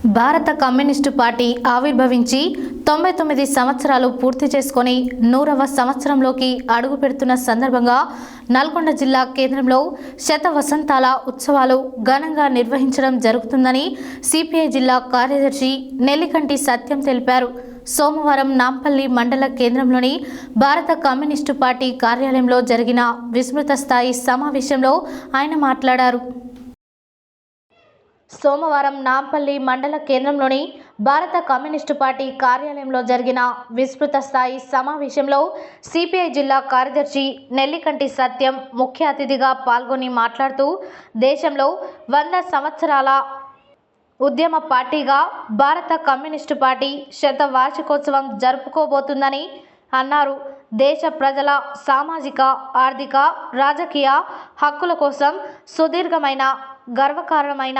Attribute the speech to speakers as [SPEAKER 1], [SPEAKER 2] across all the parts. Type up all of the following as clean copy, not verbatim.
[SPEAKER 1] భారత communist party ఆవిర్భవించి 99 సంవత్సరాలు పూర్తి చేసుకొని 100వ సంవత్సరంలోకి అడుగు పెడుతున్న సందర్భంగా నల్గొండ జిల్లా కేంద్రంలో శత వసంతాల ఉత్సవాలు ఘనంగా నిర్వహించడం జరుగుతుందని సిపిఐ జిల్లా కార్యదర్శి నెల్లికంటి సత్యం తెలిపారు. సోమవారం నాంపల్లి మండల కేంద్రంలోని భారత కమ్యూనిస్టు పార్టీ కార్యాలయంలో జరిగిన విస్తృత స్థాయి సమావేశంలో ఆయన మాట్లాడారు. సోమవారం నాంపల్లి మండల కేంద్రంలోని భారత కమ్యూనిస్టు పార్టీ కార్యాలయంలో జరిగిన విస్తృత స్థాయి సమావేశంలో సిపిఐ జిల్లా కార్యదర్శి నెల్లికంటి సత్యం ముఖ్య అతిథిగా పాల్గొని మాట్లాడుతూ దేశంలో 100 సంవత్సరాల ఉద్యమ పార్టీగా భారత కమ్యూనిస్టు పార్టీ శత వార్షికోత్సవం జరుపుకోబోతుందని అన్నారు. దేశ ప్రజల సామాజిక, ఆర్థిక, రాజకీయ హక్కుల కోసం సుదీర్ఘమైన గర్వకారణమైన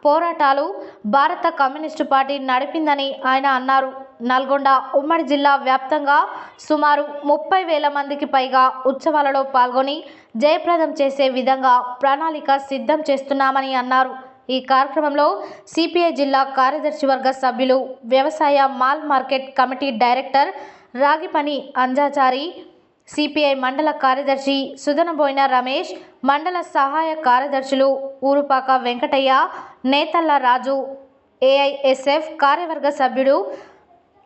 [SPEAKER 1] పోరాటాలు భారత కమ్యూనిస్టు పార్టీ నడిపిందని ఆయన అన్నారు. నల్గొండ ఉమ్మడి జిల్లా వ్యాప్తంగా సుమారు 30,000 మందికి పైగా ఉత్సవాలలో పాల్గొని జయప్రదం చేసే విధంగా ప్రణాళిక సిద్ధం చేస్తున్నామని అన్నారు. ఈ కార్యక్రమంలో సిపిఐ జిల్లా కార్యదర్శి వర్గ సభ్యులు, వ్యవసాయ మాల్ market committee director Ragipani Anjachari, CPI mandal కార్యదర్శి సుదనబోయిన రమేష్, మండల సహాయ కార్యదర్శులు ఊరుపాక వెంకటయ్య, నేతల్ల రాజు, ఏఐఎస్ఎఫ్ కార్యవర్గ సభ్యుడు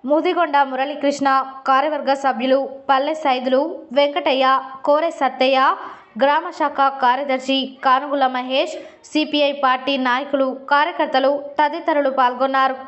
[SPEAKER 1] ముదిగొండ మురళీకృష్ణ, కార్యవర్గ సభ్యులు పల్లె సైదులు, వెంకటయ్య, కోరె సత్తయ్య, గ్రామ శాఖ కార్యదర్శి కానుగుల మహేష్, సిపిఐ పార్టీ నాయకులు, కార్యకర్తలు తదితరులు పాల్గొన్నారు.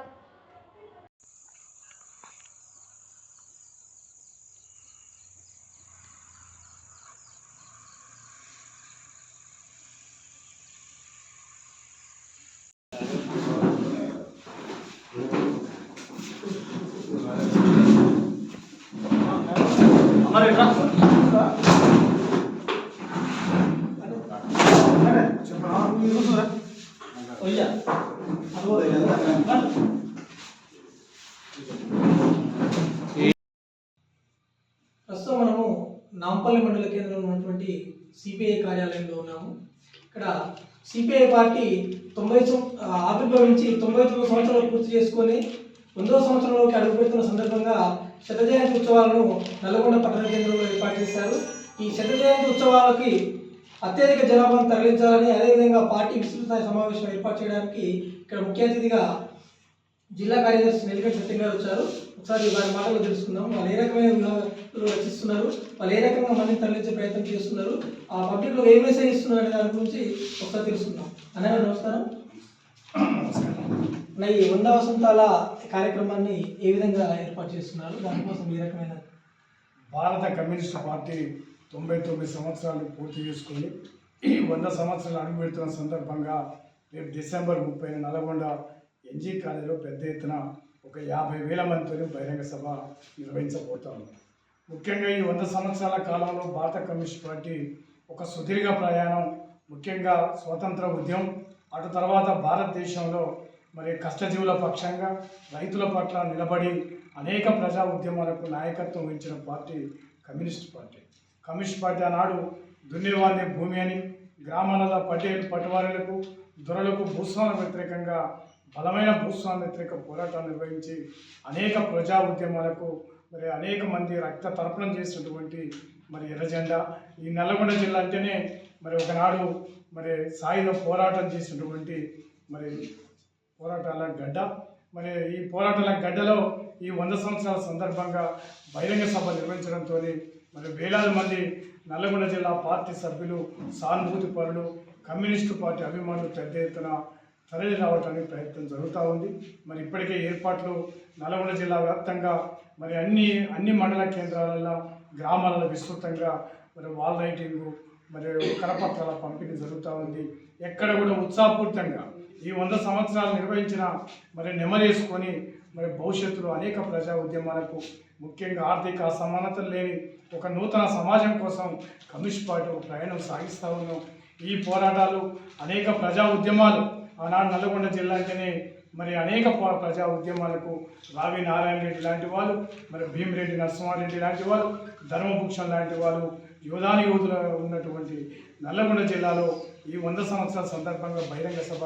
[SPEAKER 2] ప్రస్తుతం మనము నాంపల్లి మండల కేంద్రంలో ఉన్నటువంటి సిపిఐ కార్యాలయంలో ఉన్నాము. ఇక్కడ సిపిఐ పార్టీ ఆవిర్భవించి 99 సంవత్సరాలు పూర్తి చేసుకొని 100వ సంవత్సరంలోకి అడుగుపెడుతున్న సందర్భంగా శత జయంతి ఉత్సవాలను నల్గొండ పట్టణ కేంద్రంలో ఏర్పాటు చేశారు. ఈ శత జయంతి ఉత్సవాలకి అత్యధిక జనాభాను తరలించాలని, అదేవిధంగా పార్టీ విస్తృత సమావేశం ఏర్పాటు చేయడానికి ఇక్కడ ముఖ్య అతిథిగా జిల్లా కార్యదర్శి నెల్లికంటి సత్యం గారు వచ్చారు. ఒకసారి వారి మాటలు తెలుసుకుందాం. వాళ్ళు ఏ రకమైన విధానాలు రచిస్తున్నారు, వాళ్ళు ఏ రకంగా మందిని తరలించే ప్రయత్నం చేస్తున్నారు, ఆ పబ్లిక్లో ఏ మెసేజ్ ఇస్తున్నారు అనే దాని గురించి ఒకసారి తెలుసుకుందాం. అన్నయ్య నమస్కారం. ఈ 100 వసంతాల కార్యక్రమాన్ని ఏ విధంగా ఏర్పాటు చేస్తున్నారు, దానికోసం ఏ రకమైన
[SPEAKER 3] భారత కమ్యూనిస్టు పార్టీ 99 సంవత్సరాలు పూర్తి చేసుకొని 100 సంవత్సరాలు అడుగుపెడుతున్న సందర్భంగా రేపు డిసెంబర్ 30న నల్గొండ ఎన్జీ కాలేజీలో పెద్ద ఎత్తున ఒక 50,000 మందితో బహిరంగ సభ నిర్వహించబోతాము. ముఖ్యంగా ఈ 100 సంవత్సరాల కాలంలో భారత కమ్యూనిస్ట్ పార్టీ ఒక సుదీర్ఘ ప్రయాణం, ముఖ్యంగా స్వాతంత్ర ఉద్యమం, అటు తర్వాత భారతదేశంలో కష్టజీవుల పక్షంగా రైతుల పట్ల నిలబడి అనేక ప్రజా ఉద్యమాలకు నాయకత్వం వహించిన party communist party. Communist party ఆనాడు దున్నేవారిని భూమి అని, గ్రామాలలో పటేలు పట్టువారులకు, దొరలకు భూస్వామ్య వ్యతిరేకంగా బలమైన భూస్వామ్య వ్యతిరేక పోరాటాలు నిర్వహించి అనేక ప్రజా ఉద్యమాలకు అనేక మంది రక్త తర్పణం చేసినటువంటి ఎర్రజెండా. ఈ నల్గొండ జిల్లా అంటేనే ఒకనాడు సాయుధ పోరాటం చేసినటువంటి పోరాటాల గడ్డ. ఈ పోరాటాల గడ్డలో ఈ 100 సంవత్సరాల సందర్భంగా బహిరంగ సభ నిర్వహించడంతో వేలాది మంది నల్గొండ జిల్లా పార్టీ సభ్యులు, సానుభూతి పరులు, కమ్యూనిస్టు పార్టీ అభిమానులు పెద్ద ఎత్తున తరలి రావడానికి ప్రయత్నం జరుగుతూ ఉంది. ఇప్పటికే ఏర్పాట్లు నల్గొండ జిల్లా వ్యాప్తంగా అన్ని మండల కేంద్రాలలో, గ్రామాలలో విస్తృతంగా వాల్ రైటింగు, కరపత్రాల పంపిణీ జరుగుతూ ఉంది. ఎక్కడ కూడా ఉత్సాహపూరితంగా ఈ 100 సంవత్సరాలు నిర్వహించిన నెమరేసుకొని భవిష్యత్తులో అనేక ప్రజా ఉద్యమాలకు, ముఖ్యంగా ఆర్థిక అసమానతలు లేని ఒక నూతన సమాజం కోసం కమ్యూనిస్ట్ పార్టీ ఒక ప్రయాణం సాగిస్తూ ఉన్నాం. ఈ పోరాటాలు అనేక ప్రజా ఉద్యమాలు ఆనాడు నల్గొండ జిల్లా అంటేనే అనేక ప్రజా ఉద్యమాలకు రావి నారాయణ రెడ్డి లాంటి వాళ్ళు, భీమిరెడ్డి నరసింహారెడ్డి లాంటి వాళ్ళు, ధర్మభూషణ్ లాంటి వాళ్ళు యోధాని యోధులు ఉన్నటువంటి నల్లగొండ జిల్లాలో ఈ 100 సంవత్సరాల సందర్భంగా బహిరంగ సభ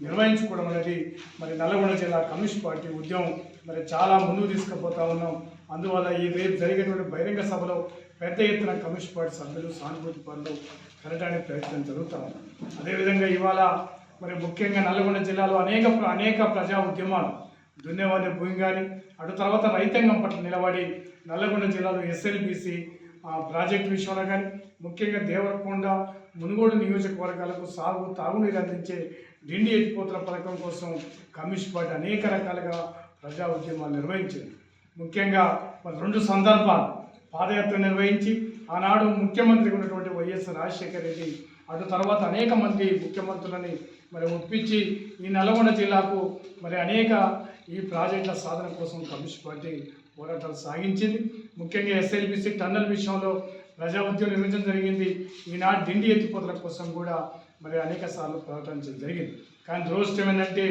[SPEAKER 3] నిర్వహించుకోవడం అనేది మరి నల్లగొండ జిల్లా కమ్యూనిస్ట్ పార్టీ ఉద్యమం మరి చాలా ముందుకు తీసుకుపోతా ఉన్నాం. అందువల్ల ఈ రేపు జరిగేటువంటి బహిరంగ సభలో పెద్ద ఎత్తున కమ్యూనిస్ట్ పార్టీ సభ్యులు సానుభూతి పనులు కలగడానికి ప్రయత్నం జరుగుతూ ఉంది. అదేవిధంగా ఇవాళ మరి ముఖ్యంగా నల్లగొండ జిల్లాలో అనేక ప్రజా ఉద్యమాలు దున్నేవారి భూమి కానీ అటు తర్వాత రైతాంగం పట్ల నిలబడి నల్లగొండ జిల్లాలో ఎస్ఎల్బిసి ప్రాజెక్టు విషయంలో కానీ ముఖ్యంగా దేవరకొండ మునుగోడు నియోజకవర్గాలకు తాగునీరు అందించే డిండి ఎత్తిపోతల పథకం కోసం కమ్యూనిస్ట్ పార్టీ అనేక రకాలుగా ప్రజా ఉద్యమాలు నిర్వహించింది. ముఖ్యంగా మరి 2 సందర్భాలు పాదయాత్ర నిర్వహించి ఆనాడు ముఖ్యమంత్రి ఉన్నటువంటి వైఎస్ రాజశేఖర రెడ్డి అటు తర్వాత అనేక మంది ముఖ్యమంత్రులని మరి ఒప్పించి ఈ నల్గొండ జిల్లాకు మరి అనేక ఈ ప్రాజెక్టుల సాధన కోసం కమ్యూనిస్ట్ పార్టీ పోరాటాలు సాగించింది. ముఖ్యంగా ఎస్ఎల్బిసి టన్నల్ విషయంలో ప్రజా ఉద్యమం నిర్వహించడం జరిగింది. ఈనాడు డిండి ఎత్తిపోతల కోసం కూడా మరి అనేక సార్లు పోరాటం జరిగింది. కానీ దురదృష్టం ఏంటంటే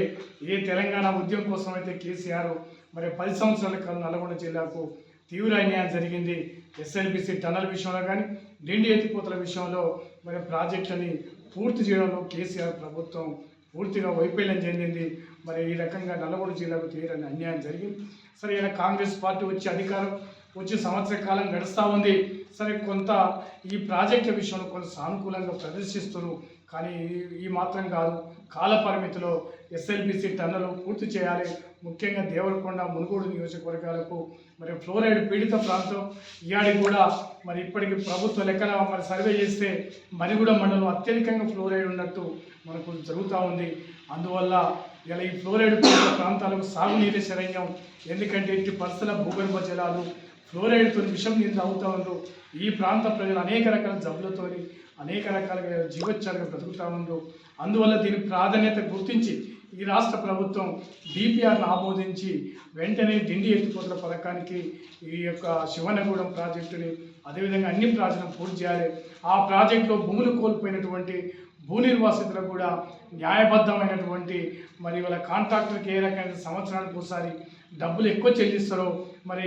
[SPEAKER 3] ఏ తెలంగాణ ఉద్యమం కోసం అయితే కేసీఆర్ మరి 10 సంవత్సరాల కాలం నల్గొండ జిల్లాకు తీవ్ర అన్యాయం జరిగింది. ఎస్ఎల్బిసి టన్నల్ విషయంలో కానీ డిండి ఎత్తిపోతల విషయంలో మరి ప్రాజెక్టులని పూర్తి చేయడంలో కేసీఆర్ ప్రభుత్వం పూర్తిగా వైఫల్యం చెందింది. మరి ఈ రకంగా నల్గొండ జిల్లాకు తీరని అన్యాయం జరిగింది. సరే ఇలా కాంగ్రెస్ పార్టీ వచ్చి అధికారం వచ్చి సంవత్సర కాలం గడుస్తూ ఉంది. సరే కొంత ఈ ప్రాజెక్టుల విషయంలో కొంత సానుకూలంగా ప్రదర్శిస్తున్నారు. కానీ ఈ మాత్రం కాదు, కాల పరిమితిలో ఎస్ఎల్బిసి టన్నలు పూర్తి చేయాలి. ముఖ్యంగా దేవరకొండ మునుగోడు నియోజకవర్గాలకు మరి ఫ్లోరైడ్ పీడిత ప్రాంతం ఇయాడికి కూడా మరి ఇప్పటికి ప్రభుత్వ లెక్కన మరి సర్వే చేస్తే మరిగూడ మండలం అత్యధికంగా ఫ్లోరైడ్ ఉన్నట్టు మనకు జరుగుతూ ఉంది. అందువల్ల ఇలా ఈ ఫ్లోరైడ్ పీడిత ప్రాంతాలకు సాగునీరు శరణ్యం. ఎందుకంటే ఇట్టి పరిస్థితుల భూగర్భ జలాలు ఫ్లోరైడ్తో విషం నీళ్ళు అవుతూ ఉన్నారు. ఈ ప్రాంత ప్రజలు అనేక రకాల జబ్బులతోని అనేక రకాలుగా జీవోత్సవాలుగా బ్రతుకుతూ ఉన్నారు. అందువల్ల దీని ప్రాధాన్యత గుర్తించి ఈ రాష్ట్ర ప్రభుత్వం డిపిఆర్ను ఆమోదించి వెంటనే డిండి ఎత్తిపోతల పథకానికి ఈ యొక్క శివనగూడెం ప్రాజెక్టుని అదేవిధంగా అన్ని ప్రాజెక్టులను పూర్తి చేయాలి. ఆ ప్రాజెక్టులో భూములు కోల్పోయినటువంటి భూ నిర్వాసితులకు కూడా న్యాయబద్ధమైనటువంటి మరి వాళ్ళ కాంట్రాక్టర్కి ఏ రకమైన సంవత్సరానికి ఒకసారి డబ్బులు ఎక్కువ చెల్లిస్తారో మరి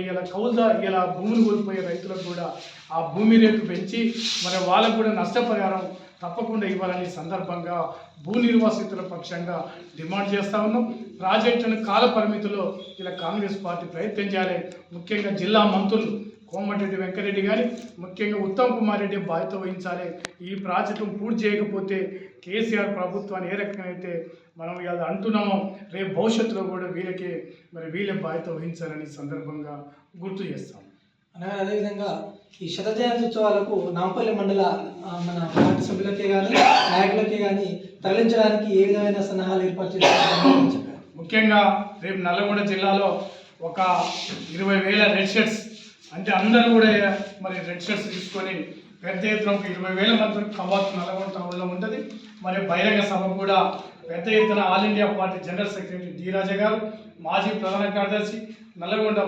[SPEAKER 3] ఇలా భూములు కోల్పోయే రైతులకు కూడా ఆ భూమి రేటు పెంచి మరి వాళ్ళకు కూడా నష్టపరిహారం తప్పకుండా ఇవ్వాలని సందర్భంగా భూ నిర్వాసితుల పక్షంగా డిమాండ్ చేస్తూ ఉన్నాం. ప్రాజెక్టును కాల పరిమితిలో ఇలా కాంగ్రెస్ పార్టీ ప్రయత్నం చేయాలి. ముఖ్యంగా జిల్లా మంత్రులు కోమటిరెడ్డి వెంకరెడ్డి కానీ ముఖ్యంగా ఉత్తమ్ కుమార్ రెడ్డి బాధ్యత వహించాలి. ఈ ప్రాజెక్టును పూర్తి చేయకపోతే కేసీఆర్ ప్రభుత్వాన్ని ఏ రకంగా అయితే మనం ఇలా అంటున్నామో రేపు భవిష్యత్తులో కూడా వీళ్ళే బాధ్యత వహించాలని సందర్భంగా గుర్తు చేస్తాం.
[SPEAKER 2] అదేవిధంగా ఈ శత జయంతి ఉత్సవాలకు నాంపల్లి మండల మన పార్టీ సభ్యులకే కానీ నాయకులకే కానీ తరలించడానికి ఏ విధమైన సన్నాహాలు ఏర్పాటు చేస్తారు?
[SPEAKER 3] ముఖ్యంగా రేపు నల్లగొండ జిల్లాలో ఒక 20,000 రెడ్ షర్ట్స్ అంటే అందరూ కూడా మరి రెడ్ షర్ట్స్ తీసుకొని పెద్ద ఎత్తున 20,000 మంది కవాతు నల్లగొండ టౌన్లో ఉంటుంది. మరి బహిరంగ సభ కూడా పెద్ద ఎత్తున all India party general secretary D Raja garu, మాజీ ప్రధాన కార్యదర్శి నల్లగొండ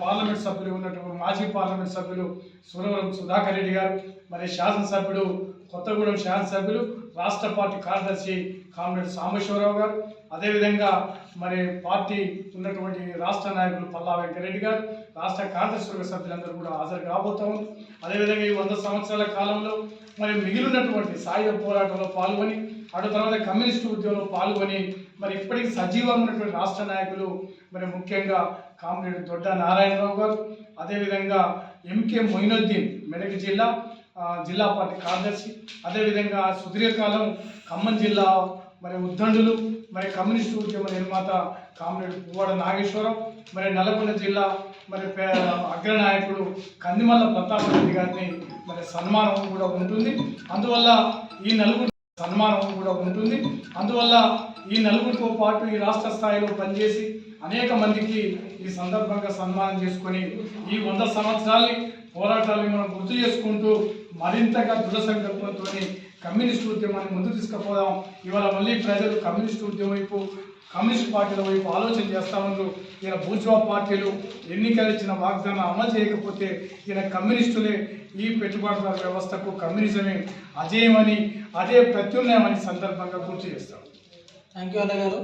[SPEAKER 3] పార్లమెంట్ సభ్యులు ఉన్నటువంటి మాజీ పార్లమెంట్ సభ్యులు సురవరం సుధాకర్ రెడ్డి గారు, మరి శాసనసభ్యుడు కొత్తగూడెం శాసనసభ్యులు రాష్ట్ర పార్టీ కార్యదర్శి కామ్రేడ్ సాంబశివరావు గారు, అదేవిధంగా మరి పార్టీ ఉన్నటువంటి రాష్ట్ర నాయకులు పల్లా వెంకరెడ్డి గారు, రాష్ట్ర కార్యదర్శి సభ్యులందరూ కూడా హాజరు కాబోతాము. అదేవిధంగా ఈ 100 సంవత్సరాల కాలంలో మరి మిగిలినటువంటి సాయుధ పోరాటంలో పాల్గొని అటు తర్వాత కమ్యూనిస్టు ఉద్యమంలో పాల్గొని మరి ఇప్పటికీ సజీవంగా ఉన్నటువంటి రాష్ట్ర నాయకులు మరి ముఖ్యంగా కామ్రేడ్ దొడ్డ నారాయణరావు గారు, అదేవిధంగా ఎంకే మొయినుద్దీన్ మెదక్ జిల్లా పార్టీ కార్యదర్శి, అదేవిధంగా సుదీర్ఘకాలం ఖమ్మం జిల్లా మరి ఉద్దండులు మరి కమ్యూనిస్టు ఉద్యమ నిర్మాత కామ్రేడ్ పువ్వాడ నాగేశ్వరరావు, మరి నల్గొండ జిల్లా మరి అగ్రనాయకుడు కందిమల్ల ప్రతాప్ రెడ్డి గారిని మరి సన్మానం కూడా ఉంటుంది. అందువల్ల ఈ నలుగురితో పాటు ఈ రాష్ట్ర స్థాయిలో పనిచేసి అనేక మందికి ఈ సందర్భంగా సన్మానం చేసుకొని ఈ 100 సంవత్సరాలని పోరాటాలను మనం గుర్తు చేసుకుంటూ మరింతగా దృఢ సంకల్పంతో కమ్యూనిస్టు ఉద్యమాన్ని ముందుకు తీసుకుపోదాం. ఇవాళ మళ్ళీ ప్రజలు కమ్యూనిస్టు ఉద్యమం వైపు కమ్యూనిస్ట్ పార్టీల వైపు ఆలోచన చేస్తూ ఉన్నారు. ఈయన బూర్జువా పార్టీలు ఎన్నికలు ఇచ్చిన వాగ్దానం అమలు చేయకపోతే ఈయన కమ్యూనిస్టులే ఈ పెట్టుబడిదారుల వ్యవస్థకు కమ్యూనిజమే అజేయమని అదే ప్రత్యున్నయమని సందర్భంగా గుర్తు చేస్తాం.
[SPEAKER 2] థ్యాంక్ యూ అన్న గారు.